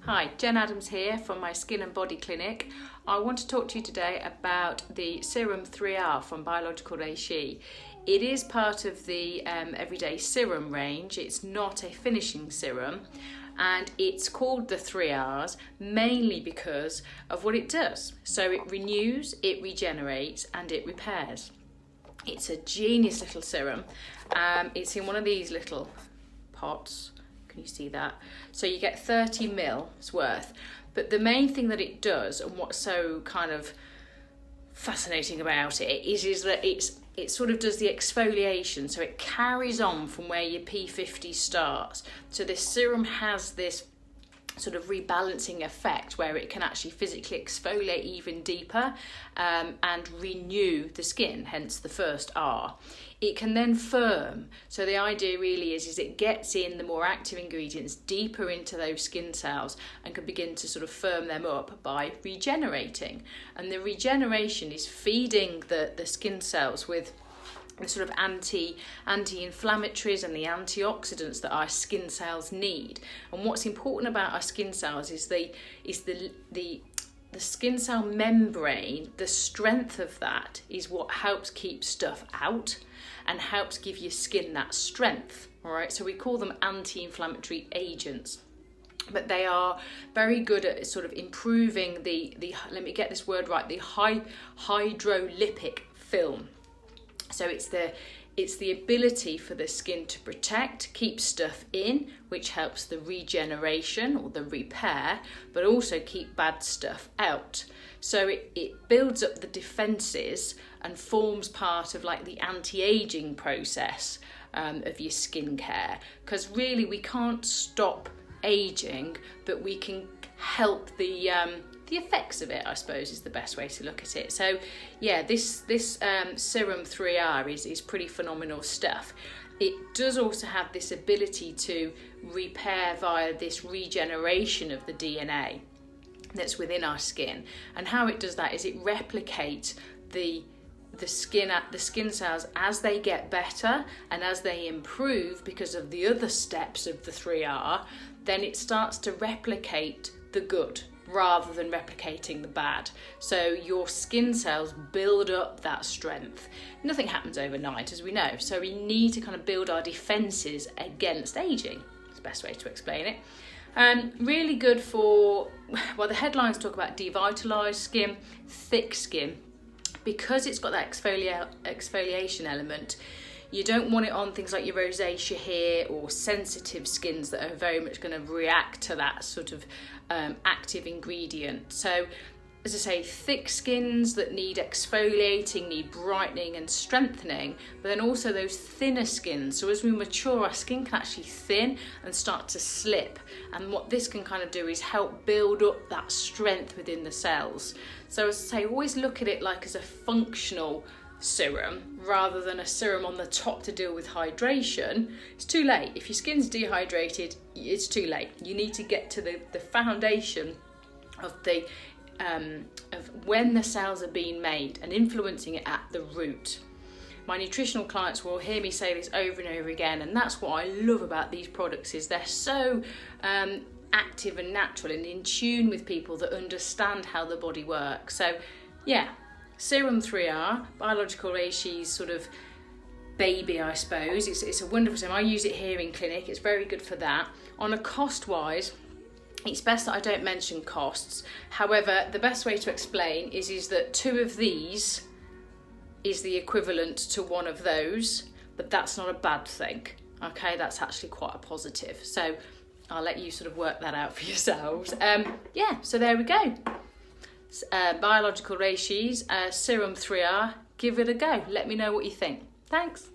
Hi, Jen Adams here from my Skin and Body Clinic. I want to talk to you today about the Serum 3R from Biologique Recherche. It is part of the everyday serum range. It's not a finishing serum, and it's called the 3Rs mainly because of what it does. So it renews, it regenerates, and it repairs. It's a genius little serum. It's in one of these little pots. Can you see that? So you get 30 mils worth. But the main thing that it does, and what's so kind of fascinating about it, is that it sort of does the exfoliation. So it carries on from where your P50 starts. So this serum has this sort of rebalancing effect where it can actually physically exfoliate even deeper and renew the skin, hence the first R. It can then firm. So the idea really is it gets in the more active ingredients deeper into those skin cells and can begin to sort of firm them up by regenerating. And the regeneration is feeding the skin cells with the sort of anti-inflammatories and the antioxidants that our skin cells need. And what's important about our skin cells is the skin cell membrane. The strength of that is what helps keep stuff out and helps give your skin that strength. All right, so we call them anti-inflammatory agents. But they are very good at sort of improving the let me get this word right, the hydrolipic film. So it's the ability for the skin to protect, keep stuff in, which helps the regeneration or the repair, but also keep bad stuff out. So it builds up the defences and forms part of like the anti-aging process of your skincare. Because really we can't stop aging, but we can help the effects of it, I suppose, is the best way to look at it. So yeah, this Serum 3R is pretty phenomenal stuff. It does also have this ability to repair via this regeneration of the DNA that's within our skin. And how it does that is it replicates the skin cells as they get better and as they improve because of the other steps of the 3R. Then it starts to replicate the good rather than replicating the bad. So your skin cells build up that strength. Nothing happens overnight, as we know. So we need to kind of build our defences against aging. It's the best way to explain it. Really good for, well, the headlines talk about devitalised skin, thick skin. Because it's got that exfoliation element, you don't want it on things like your rosacea hair or sensitive skins that are very much going to react to that sort of active ingredient. So, as I say, thick skins that need exfoliating, need brightening and strengthening, but then also those thinner skins. So as we mature, our skin can actually thin and start to slip. And what this can kind of do is help build up that strength within the cells. So as I say, always look at it like as a functional serum rather than a serum on the top to deal with hydration. It's too late. If your skin's dehydrated, it's too late. You need to get to the foundation of when the cells are being made and influencing it at the root. My nutritional clients will hear me say this over and over again, and that's what I love about these products is they're so active and natural and in tune with people that understand how the body works. So yeah, Serum 3R, Biologique Recherche's sort of baby, I suppose. It's a wonderful serum. I use it here in clinic. It's very good for that. On a cost-wise, it's best that I don't mention costs. However, the best way to explain is that 2 of these is the equivalent to 1 of those, but that's not a bad thing. Okay, that's actually quite a positive. So I'll let you sort of work that out for yourselves. Yeah, so there we go. Biologique Recherche's Serum 3R. Give it a go. Let me know what you think. Thanks.